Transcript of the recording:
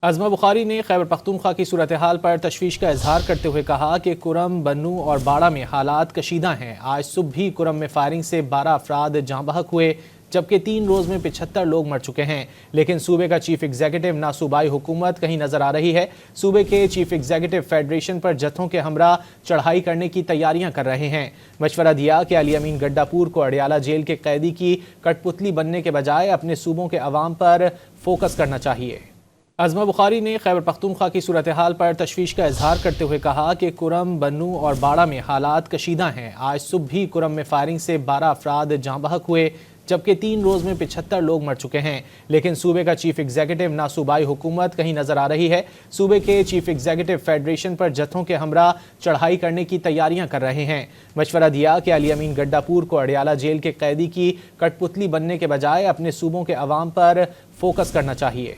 عظمہ بخاری نے خیبر پختونخوا کی صورتحال پر تشویش کا اظہار کرتے ہوئے کہا کہ کرم، بنوں اور باڑہ میں حالات کشیدہ ہیں۔ آج صبح بھی کرم میں فائرنگ سے 12 افراد جاں بحق ہوئے، جبکہ 3 روز میں 75 لوگ مر چکے ہیں، لیکن صوبے کا چیف ایگزیکٹو نہ صوبائی حکومت کہیں نظر آ رہی ہے۔ صوبے کے چیف ایگزیکٹو فیڈریشن پر جتھوں کے ہمراہ چڑھائی کرنے کی تیاریاں کر رہے ہیں۔ مشورہ دیا کہ علی امین گڈا پور کو اڈیالہ جیل کے قیدی کی کٹ پتلی بننے کے بجائے اپنے صوبوں کے عوام پر فوکس کرنا چاہیے۔ عظمہ بخاری نے خیبر پختونخوا کی صورتحال پر تشویش کا اظہار کرتے ہوئے کہا کہ کرم، بنوں اور باڑہ میں حالات کشیدہ ہیں۔ آج صبح بھی کرم میں فائرنگ سے 12 افراد جاں بحق ہوئے، جبکہ 3 روز میں 75 لوگ مر چکے ہیں، لیکن صوبے کا چیف ایگزیکٹو نہ صوبائی حکومت کہیں نظر آ رہی ہے۔ صوبے کے چیف ایگزیکٹو فیڈریشن پر جتھوں کے ہمراہ چڑھائی کرنے کی تیاریاں کر رہے ہیں۔ مشورہ دیا کہ علی امین گڈا پور کو اڈیالہ جیل کے قیدی کی کٹ پتلی بننے کے بجائے اپنے صوبوں کے عوام پر فوکس کرنا چاہیے۔